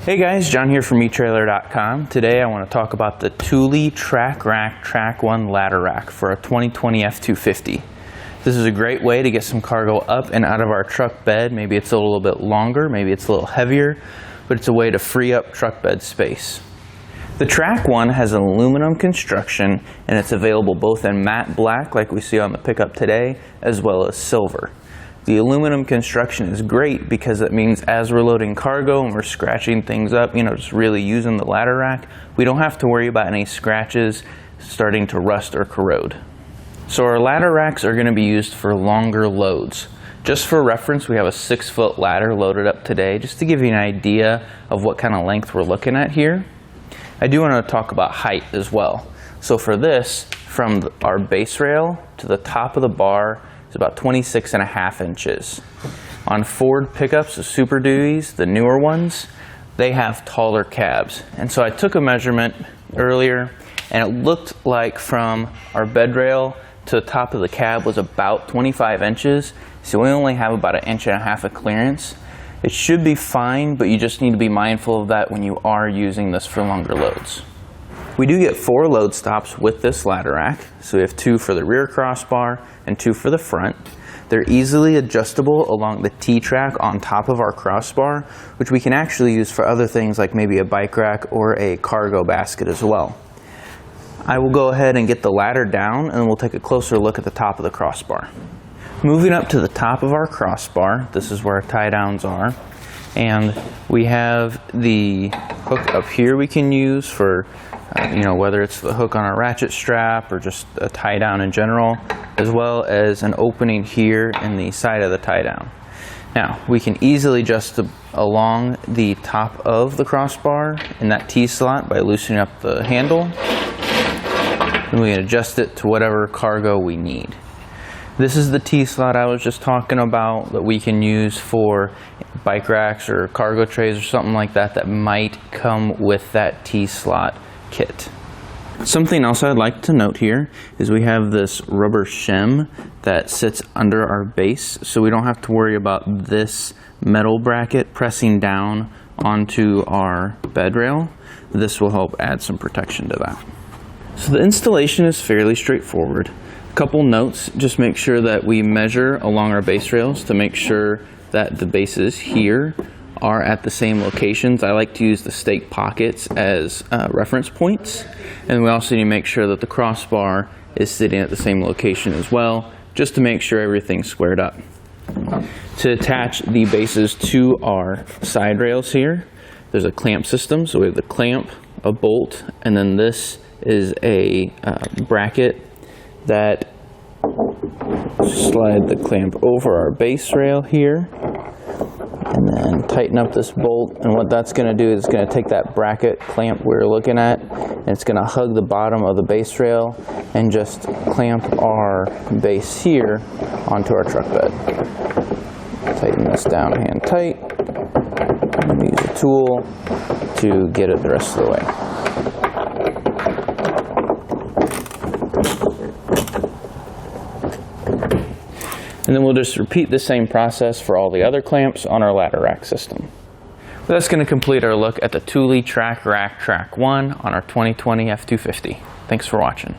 Hey guys, John here from eTrailer.com. Today I want to talk about the Thule TracRac TracONE Ladder Rack for a 2020 F-250. This is a great way to get some cargo up and out of our truck bed. Maybe it's a little bit longer, maybe it's a little heavier, but it's a way to free up truck bed space. The TracONE has an aluminum construction and it's available both in matte black like we see on the pickup today, as well as silver. The aluminum construction is great because it means as we're loading cargo and we're scratching things up, just really using the ladder rack, we don't have to worry about any scratches starting to rust or corrode. So our ladder racks are going to be used for longer loads. Just for reference, we have a 6-foot ladder loaded up today, just to give you an idea of what kind of length we're looking at here. I do want to talk about height as well. So for this, from our base rail to the top of the bar, it's about 26.5 inches. On Ford pickups, the Super Duties, the newer ones, they have taller cabs. And so I took a measurement earlier and it looked like from our bed rail to the top of the cab was about 25 inches. So we only have about 1.5 inches of clearance. It should be fine, but you just need to be mindful of that when you are using this for longer loads. We do get 4 load stops with this ladder rack. So we have 2 for the rear crossbar and 2 for the front. They're easily adjustable along the T-track on top of our crossbar, which we can actually use for other things like maybe a bike rack or a cargo basket as well. I will go ahead and get the ladder down and we'll take a closer look at the top of the crossbar. Moving up to the top of our crossbar, this is where our tie-downs are. And we have the hook up here we can use for whether it's the hook on a ratchet strap or just a tie down in general, as well as an opening here in the side of the tie down. Now, we can easily adjust along the top of the crossbar in that T-slot by loosening up the handle. And we can adjust it to whatever cargo we need. This is the T-slot I was just talking about that we can use for bike racks or cargo trays or something like that that might come with that T-slot kit. Something else I'd like to note here is we have this rubber shim that sits under our base, so we don't have to worry about this metal bracket pressing down onto our bed rail. This will help add some protection to that. So the installation is fairly straightforward. A couple notes, just make sure that we measure along our base rails to make sure that the bases here are at the same locations. I like to use the stake pockets as reference points. And we also need to make sure that the crossbar is sitting at the same location as well, just to make sure everything's squared up. To attach the bases to our side rails here, there's a clamp system. So we have the clamp, a bolt, and then this is a bracket that slide the clamp over our base rail here. And then tighten up this bolt, and what that's going to do is it's going to take that bracket clamp we're looking at and it's going to hug the bottom of the base rail and just clamp our base here onto our truck bed. Tighten this down hand tight and use a tool to get it the rest of the way. And then we'll just repeat the same process for all the other clamps on our ladder rack system. Well, that's going to complete our look at the Thule TracRac TracONE on our 2020 F-250. Thanks for watching.